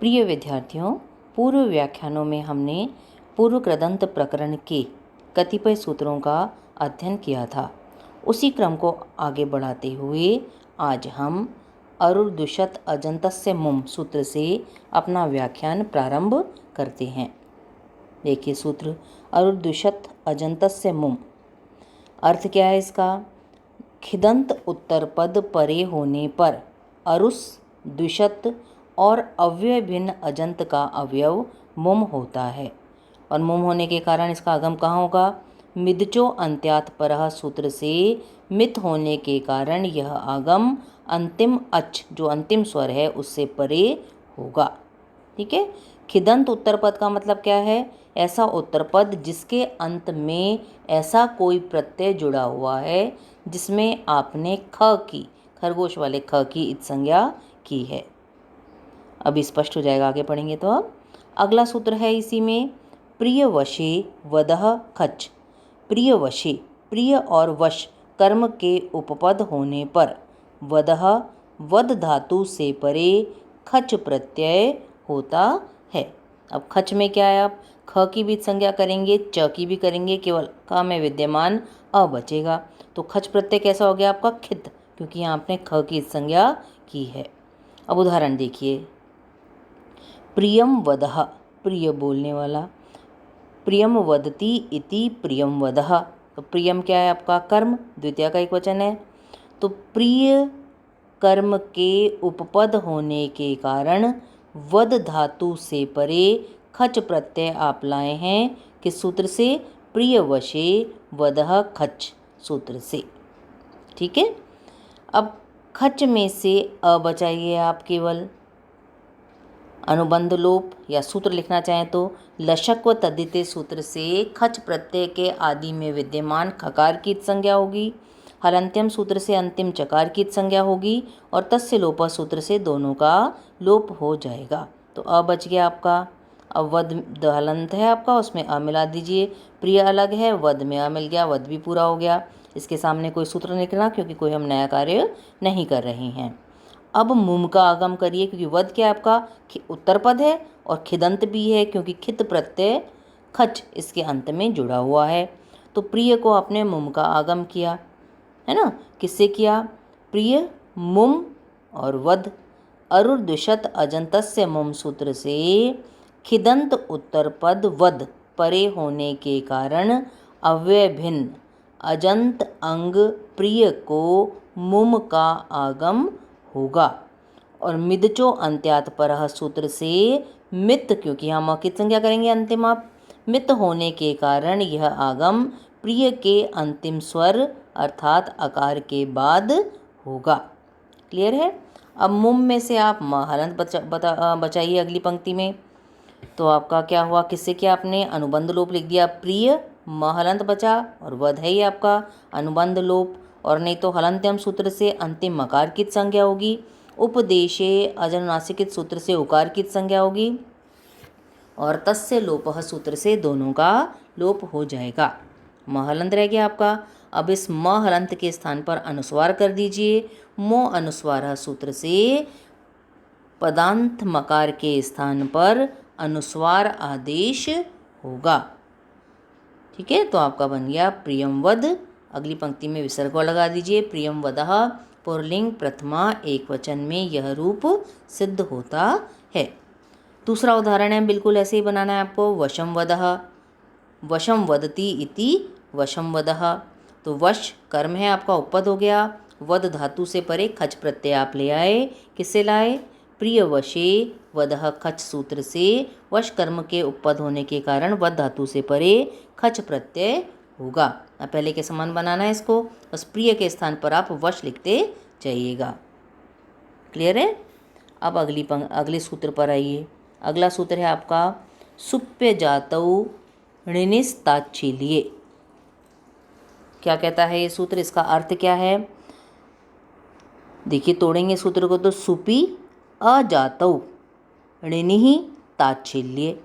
प्रिय विद्यार्थियों, पूर्व व्याख्यानों में हमने पूर्व कृदंत प्रकरण के कतिपय सूत्रों का अध्ययन किया था। उसी क्रम को आगे बढ़ाते हुए आज हम अरुर्दुषत अजंतस्य मुम सूत्र से अपना व्याख्यान प्रारंभ करते हैं। देखिए सूत्र अरुर्दुषत अजंतस्य मुम। अर्थ क्या है इसका? खिदंत उत्तर पद परे होने पर अरुस द्विषत और अव्यय भिन्न अजंत का अवयव मुम होता है, और मुम होने के कारण इसका आगम कहाँ होगा? मिदचो अंत्यात परः सूत्र से मित होने के कारण यह आगम अंतिम अच जो अंतिम स्वर है उससे परे होगा। ठीक है। खिदंत उत्तर पद का मतलब क्या है? ऐसा उत्तर पद जिसके अंत में ऐसा कोई प्रत्यय जुड़ा हुआ है जिसमें आपने ख की, खरगोश वाले ख की इत संज्ञा की है। अब स्पष्ट हो जाएगा, आगे पढ़ेंगे तो। अब अगला सूत्र है इसी में, प्रिय वशे वदह खच। प्रिय वशे, प्रिय और वश कर्म के उपपद होने पर वदह वद धातु से परे खच प्रत्यय होता है। अब खच में क्या है? आप ख की भी संज्ञा करेंगे, च की भी करेंगे, केवल क में विद्यमान अ बचेगा। तो खच प्रत्यय कैसा हो गया आपका? खित, क्योंकि यहाँ आपने ख की संज्ञा की है। अब उदाहरण देखिए, प्रियम वदः, प्रिय बोलने वाला। प्रियम वदति इति प्रियम वदः। तो प्रियम क्या है आपका? कर्म, द्वितीय का एक वचन है। तो प्रिय कर्म के उपपद होने के कारण वद धातु से परे खच प्रत्यय आप लाए हैं किस सूत्र से? प्रिय वशे वदः खच सूत्र से। ठीक है। अब खच में से अ बचाइए आप केवल। अनुबंध लोप या सूत्र लिखना चाहें तो लशक व तद्धिते सूत्र से खच प्रत्यय के आदि में विद्यमान खकार की संज्ञा होगी। हलंत्यम सूत्र से अंतिम चकार की संज्ञा होगी, और तस्य लोप सूत्र से दोनों का लोप हो जाएगा। तो अ बच गया आपका। अब वद हलंत है आपका, उसमें अ मिला दीजिए। प्रिय अलग है, वद में अ मिल गया, वद भी पूरा हो गया। इसके सामने कोई सूत्र नहीं लिखना, क्योंकि कोई हम नया कार्य नहीं कर रहे हैं। अब मुम का आगम करिए, क्योंकि वद क्या आपका? उत्तर पद है और खिदंत भी है, क्योंकि खित प्रत्यय खच इसके अंत में जुड़ा हुआ है। तो प्रिय को आपने मुम का आगम किया है ना। किससे किया? प्रिय, मुम और वद। अरुर्दुषत अजंतस्य मुम सूत्र से खिदंत उत्तर पद वद परे होने के कारण अव्यय भिन्न अजंत अंग प्रिय को मुम का आगम होगा। और मिदचो अंत्यात परः सूत्र से मित, क्योंकि यहाँ मौखिक संज्ञा करेंगे अंतिम आप, मित होने के कारण यह आगम प्रिय के अंतिम स्वर अर्थात अकार के बाद होगा। क्लियर है। अब मुम में से आप म हलंत बचाइए अगली पंक्ति में। तो आपका क्या हुआ? किससे किया आपने? अनुबंध लोप लिख दिया। प्रिय म हलंत बचा, और वध है ही आपका अनुबंध लोप, और नहीं तो हलंत्यम सूत्र से अंतिम मकार की संज्ञा होगी। उपदेशे अजनुनासिकित सूत्र से उकार की संज्ञा होगी, और तस्य लोपः सूत्र से दोनों का लोप हो जाएगा। म हलंत रह गया आपका। अब इस म हलंत के स्थान पर अनुस्वार कर दीजिए। मो अनुस्वार सूत्र से पदांत मकार के स्थान पर अनुस्वार आदेश होगा। ठीक है। तो आपका बन गया प्रियम वद। अगली पंक्ति में विसर्ग लगा दीजिए। प्रियम वदः पुरलिंग प्रथमा एक वचन में यह रूप सिद्ध होता है। दूसरा उदाहरण है, बिल्कुल ऐसे ही बनाना है आपको। वशम वदः, वशम वदति इति वशम वदः। तो वश कर्म है आपका, उपपद हो गया। वद धातु से परे खच प्रत्यय आप ले आए। किससे लाए? प्रिय वशे वदः खच सूत्र से वश कर्म के उपपद होने के कारण वद धातु से परे खच प्रत्यय होगा। अब पहले के समान बनाना है इसको, बस प्रिय के स्थान पर आप वश लिखते जाइएगा। क्लियर है। अब अगले सूत्र पर आइए। अगला सूत्र है आपका सुप्य जातौ ऋणिस्ताच्छील्ये। क्या कहता है ये सूत्र? इसका अर्थ क्या है? देखिए, तोड़ेंगे सूत्र को तो सुपी अजातौ ऋणिहि ताच्छील्ये।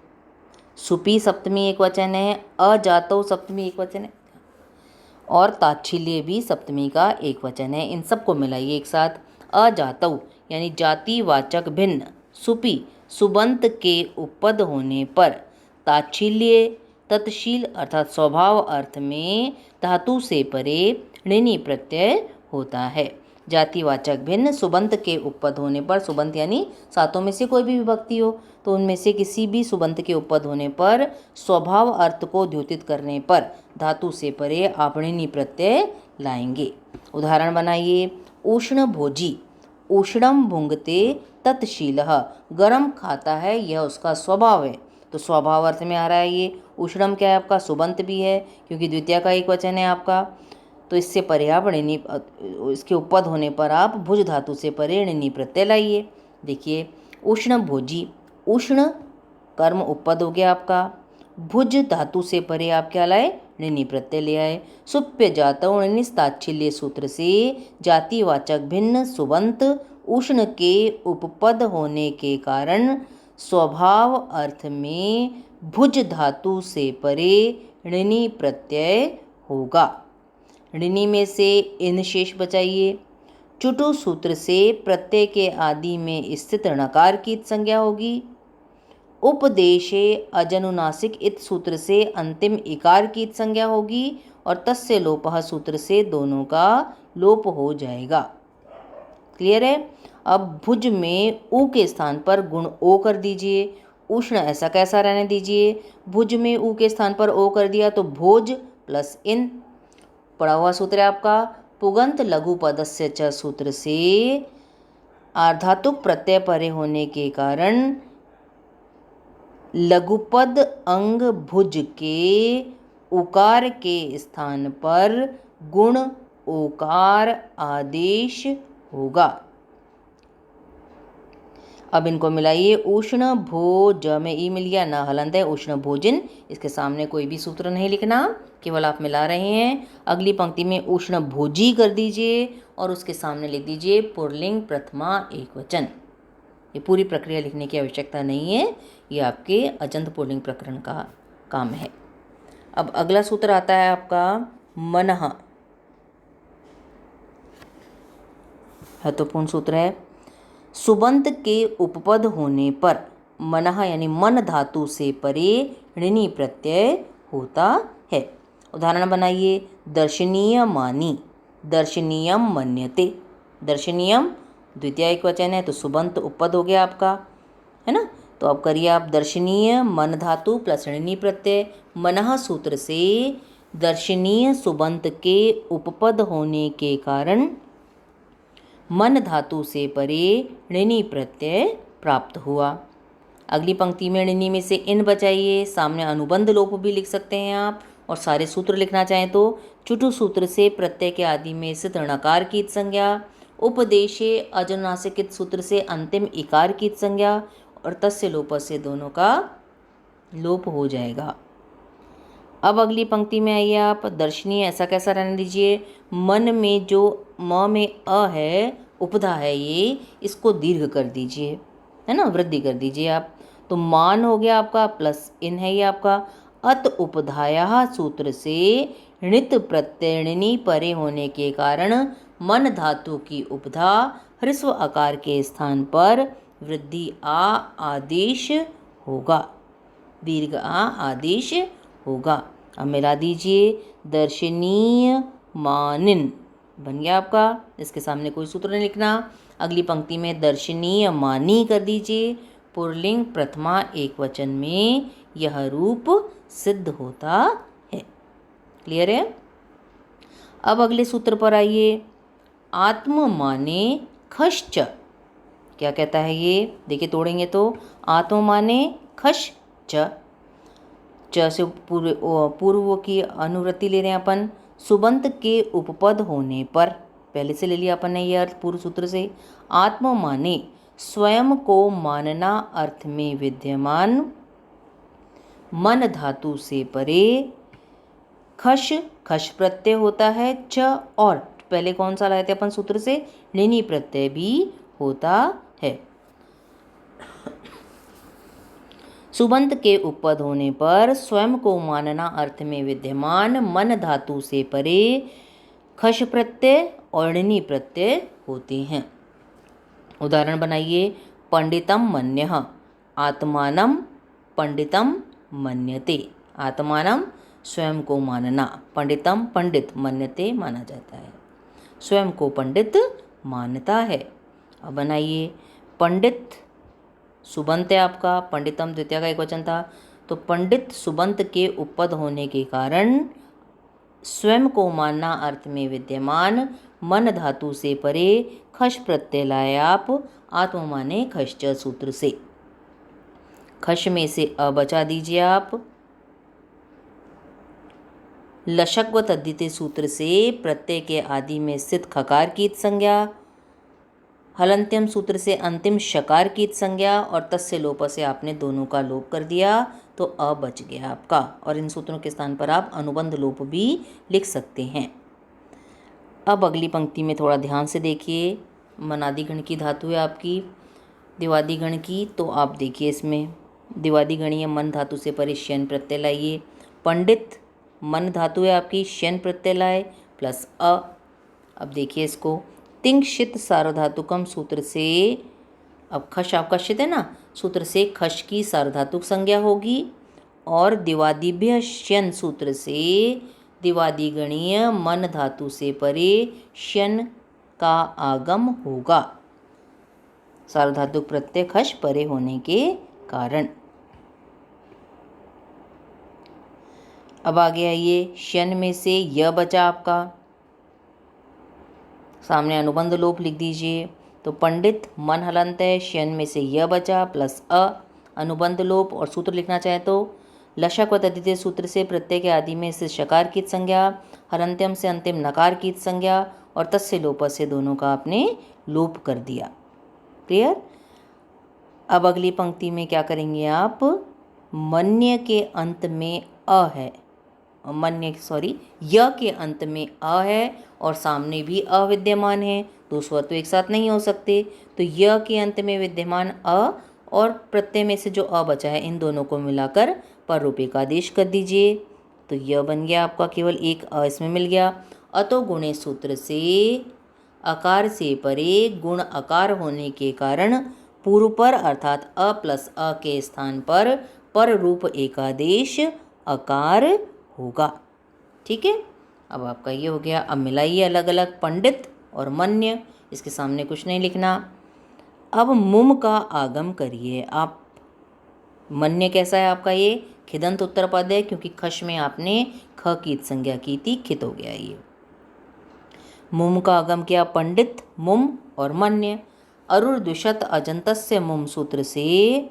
सुपी सप्तमी एक वचन है, अजातौ सप्तमी एक वचन है, और ताच्छील्य भी सप्तमी का एक वचन है। इन सबको मिलाइए एक साथ। अजातौ यानी जातिवाचक भिन्न सुपी सुबंत के उपपद होने पर ताच्छील्य तत्शील अर्थात स्वभाव अर्थ में धातु से परे ऋणी प्रत्यय होता है। जातिवाचक भिन्न सुबंत के उपपद होने पर, सुबंत यानी सातों में से कोई भी विभक्ति हो तो उनमें से किसी भी सुबंत के उपपद होने पर स्वभाव अर्थ को द्योतित करने पर धातु से परे आप ऋणी प्रत्यय लाएंगे। उदाहरण बनाइए। उष्ण भोजी उष्णम भुंगते तत्शीलः, गर्म खाता है यह उसका स्वभाव है, तो स्वभाव अर्थ में आ रहा है ये। उष्णम क्या है आपका, सुबंत भी है क्योंकि द्वितीय का एक वचन है आपका, तो इससे परे आप ऋणी, इसके उपपद होने पर आप भुज धातु से परे ऋणी प्रत्यय लाइए। देखिए उष्ण भोजी, उष्ण कर्म उपपद हो गया आपका, भुज धातु से परे आप क्या लाए, ऋणी प्रत्यय ले आए। सुप्य जातौ ऋणिस ताच्छील्य सूत्र से जातिवाचक भिन्न सुबंत उष्ण के उपपद होने के कारण स्वभाव अर्थ में भुज धातु से परे ऋणी प्रत्यय होगा। ऋणी में से इन शेष बचाइए। चुटु सूत्र से प्रत्यय के आदि में स्थित णकार की संज्ञा होगी। उपदेशे अजनुनासिक इत सूत्र से अंतिम इकार की संज्ञा होगी और तस्य लोपः सूत्र से दोनों का लोप हो जाएगा। क्लियर है। अब भुज में ऊ के स्थान पर गुण ओ कर दीजिए। उष्ण ऐसा कैसा रहने दीजिए, भुज में ऊ के स्थान पर ओ कर दिया तो भोज प्लस इन। पढ़ा हुआ सूत्र है आपका। पुगंत लघु पदस्य च सूत्र से आर्धातुक प्रत्यय परे होने के कारण लघुपद अंग भुज के उकार के स्थान पर गुण ओकार आदेश होगा। अब इनको मिलाइए। उष्ण भोज में ई मिल गया, ना हलंत है, उष्ण भोजन, इसके सामने कोई भी सूत्र नहीं लिखना, केवल आप मिला रहे हैं। अगली पंक्ति में उष्ण भोजी कर दीजिए और उसके सामने लिख दीजिए पुल्लिंग प्रथमा एकवचन। ये पूरी प्रक्रिया लिखने की आवश्यकता नहीं है, ये आपके अजंत पुल्लिंग प्रकरण का काम है। अब अगला सूत्र आता है आपका मनः। महत्वपूर्ण सूत्र है। सुबंत के उपपद होने पर मनः यानी मन धातु से परे ऋणी प्रत्यय होता है। उदाहरण बनाइए। दर्शनीय मानी, दर्शनीयम मन्यते। दर्शनीयम द्वितीय एक वचन है तो सुबंत उपपद हो गया आपका, है ना। तो अब करिए आप दर्शनीय मन धातु प्लस ऋणी प्रत्यय। मनः सूत्र से दर्शनीय सुबंत के उपपद होने के कारण मन धातु से परे ऋणी प्रत्यय प्राप्त हुआ। अगली पंक्ति में ऋणी में से इन बचाइए, सामने अनुबंध लोप भी लिख सकते हैं आप, और सारे सूत्र लिखना चाहें तो चुटु सूत्र से प्रत्यय के आदि में स्थित णकार की संज्ञा, उपदेशे अजनुनासिक सूत्र से अंतिम इकार की संज्ञा और तस्य लोप से दोनों का लोप हो जाएगा। अब अगली पंक्ति में आइए आप। दर्शनीय ऐसा कैसा रहने दीजिए, मन में जो म में अ है उपधा है ये, इसको दीर्घ कर दीजिए, है ना, वृद्धि कर दीजिए आप। तो मान हो गया आपका प्लस इन है ये आपका। अत उपधाया सूत्र से णित प्रत्यय ऋणी परे होने के कारण मन धातु की उपधा ह्रस्व आकार के स्थान पर वृद्धि आ आदेश होगा, दीर्घ आ आदेश होगा। अब मिला दीजिए। दर्शनीय मानिन बन गया आपका, इसके सामने कोई सूत्र नहीं लिखना। अगली पंक्ति में दर्शनीय मानी कर दीजिए। पुल्लिंग प्रथमा एक वचन में यह रूप सिद्ध होता है। क्लियर है। अब अगले सूत्र पर आइए। आत्म माने खश्च, क्या कहता है ये, देखिए तोड़ेंगे तो आत्म माने खश च, च से पूर्व की अनुवृत्ति ले रहे हैं अपन। सुबंत के उपपद होने पर, पहले से ले लिया अपन ने ये अर्थ पूर्व सूत्र से। आत्म माने स्वयं को मानना अर्थ में विद्यमान मन धातु से परे खश खश प्रत्यय होता है। च और पहले कौन सा लाए थे अपन सूत्र से, ऋणी प्रत्यय भी होता है। सुबंत के उपपद होने पर स्वयं को मानना अर्थ में विद्यमान मन धातु से परे खश प्रत्यय और ऋणी प्रत्यय होते हैं। उदाहरण बनाइए। पंडितम मन्यः, आत्मानं पंडितम मन्यते। आत्मानं स्वयं को मानना, पंडितम पंडित, मन्यते माना जाता है, स्वयं को पंडित मानता है। अब बनाइए, पंडित सुबंत है आपका, पंडितम द्वितीय का एकवचन था, तो पंडित सुबंत के उपपद होने के कारण स्वयं को मानना अर्थ में विद्यमान मन धातु से परे खश प्रत्यय लाए आप, आत्म माने खश्च सूत्र से। खश में से अ बचा दीजिए आप। लशक व तद्धित सूत्र से प्रत्यय के आदि में स्थित खकार की संज्ञा, हलंत्यम सूत्र से अंतिम शकार की संज्ञा और तस्य लोप से आपने दोनों का लोप कर दिया तो अ बच गया आपका। और इन सूत्रों के स्थान पर आप अनुबंध लोप भी लिख सकते हैं। अब अगली पंक्ति में थोड़ा ध्यान से देखिए, मनादि गण की धातु है आपकी दिवादी गण की, तो आप देखिए इसमें दिवादी गणीय मन धातु से परे श्यन प्रत्यय लाइए। पंडित मन धातु है आपकी, श्यन प्रत्यय लाए प्लस अ। अब देखिए इसको, तिंक्षित सार्वधातुकम सूत्र से, अब खश आपका शित है ना, सूत्र से खश की सार्वधातुक संज्ञा होगी और दिवादिभ्य श्यन सूत्र से दिवादी गणीय मन धातु से परे श्यन का आगम होगा, सार्वधातुक प्रत्यय खश परे होने के कारण। अब आगे आइए, श्यन में से य बचा आपका, सामने अनुबंध लोप लिख दीजिए। तो पंडित मन हलंत है, श्यन में से य बचा प्लस अ, अनुबंध लोप, और सूत्र लिखना चाहे तो लशक व तद्धित सूत्र से प्रत्यय के आदि में स्थित शकार की संज्ञा, हलंत्यम से अंतिम नकार की संज्ञा और तस्य लोप से दोनों का आपने लोप कर दिया। क्लियर। अब अगली पंक्ति में क्या करेंगे आप, मन्य के अंत में अ है, य के अंत में अ है और सामने भी अ विद्यमान है, दो स्वर तो एक साथ नहीं हो सकते, तो य के अंत में विद्यमान अ और प्रत्यय में से जो अ बचा है, इन दोनों को मिलाकर पर रूपे का आदेश कर दीजिए। तो यह बन गया आपका, केवल एक अ इसमें मिल गया। अतो गुणे सूत्र से अकार से परे गुण अकार होने के कारण पूर्व पर अर्थात अ प्लस अ के स्थान पर रूप एकादेश अकार होगा। ठीक है, अब आपका ये हो गया। अब मिलाइए अलग अलग, पंडित और मन्य, इसके सामने कुछ नहीं लिखना। अब मुम का आगम करिए आप। मन्य कैसा है आपका, ये खिदंत उत्तर पद है क्योंकि खश में आपने ख की संज्ञा की थी, खित हो गया ये। मुम का आगम किया, पंडित मुम और मन्य। अरुर द्विशत अजंतस्य मुम सूत्र से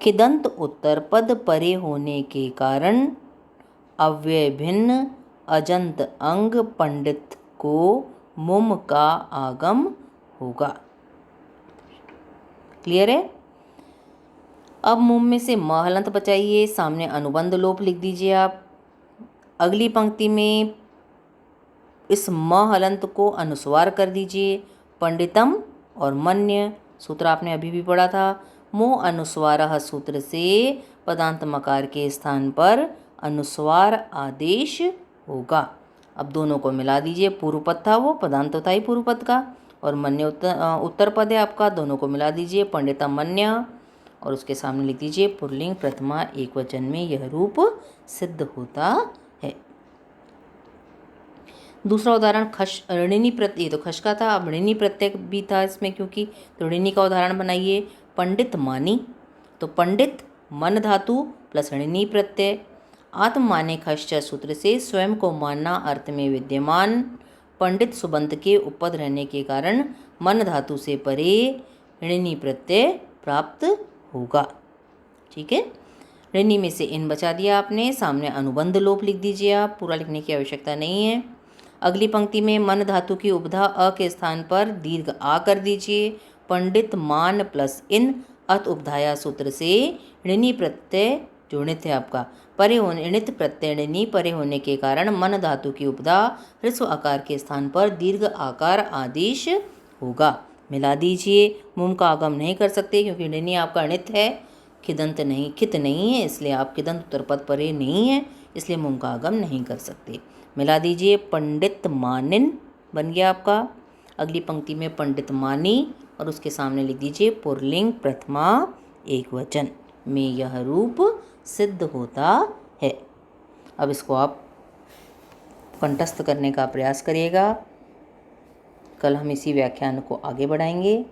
खिदंत उत्तर पद परे होने के कारण अव्यय भिन्न अजंत अंग पंडित को मुम का आगम होगा। क्लियर है। अब मुम में से म हलंत बचाइए, सामने अनुबंध लोप लिख दीजिए आप। अगली पंक्ति में इस म हलंत को अनुस्वार कर दीजिए, पंडितम और मन्य, सूत्र आपने अभी भी पढ़ा था। मुँह अनुस्वारः सूत्र से पदांत मकार के स्थान पर अनुस्वार आदेश होगा। अब दोनों को मिला दीजिए, पूर्व पद था वो, पदांत तो था ही पूर्व पद का, और मन्य उत्तर पद है आपका, दोनों को मिला दीजिए, पंडितम मन्य, और उसके सामने लिख दीजिए पुल्लिंग प्रथमा एकवचन में यह रूप सिद्ध होता है। दूसरा उदाहरण खश ऋणी प्रत्यय, तो खश का था, अब ऋणी प्रत्यय भी था इसमें क्योंकि, तो ऋणी का उदाहरण बनाइए। पंडित मानी, तो पंडित मन धातु प्लस ऋणी प्रत्यय, आत्म माने खश्च सूत्र से स्वयं को मानना अर्थ में विद्यमान पंडित सुबंत के उपपद रहने के कारण मन धातु से परे ऋणी प्रत्यय प्राप्त होगा। ठीक है, ऋणी में से इन बचा दिया आपने, सामने अनुबंध लोप लिख दीजिए आप, पूरा लिखने की आवश्यकता नहीं है। अगली पंक्ति में मन धातु की उपधा अ के स्थान पर दीर्घ आ कर दीजिए, पंडित मान प्लस इन अत उपधाया सूत्र से ऋणी प्रत्यय जो णित है आपका परे होने, णित प्रत्यय ऋणी परे होने के कारण मन धातु की उपधा ह्रस्व आकार के स्थान पर दीर्घ आकार आदेश होगा। मिला दीजिए, मुम का आगम नहीं कर सकते क्योंकि ऋणी आपका णित है, खिदंत नहीं, खित नहीं है, इसलिए आप खिदंत उत्तर पद परे नहीं है, इसलिए मुम का आगम नहीं कर सकते। मिला दीजिए, पंडित मानिन बन गया आपका। अगली पंक्ति में पंडित मानी और उसके सामने लिख दीजिए पुल्लिंग प्रथमा एकवचन में यह रूप सिद्ध होता है। अब इसको आप कंठस्थ करने का प्रयास करिएगा। कल हम इसी व्याख्यान को आगे बढ़ाएंगे।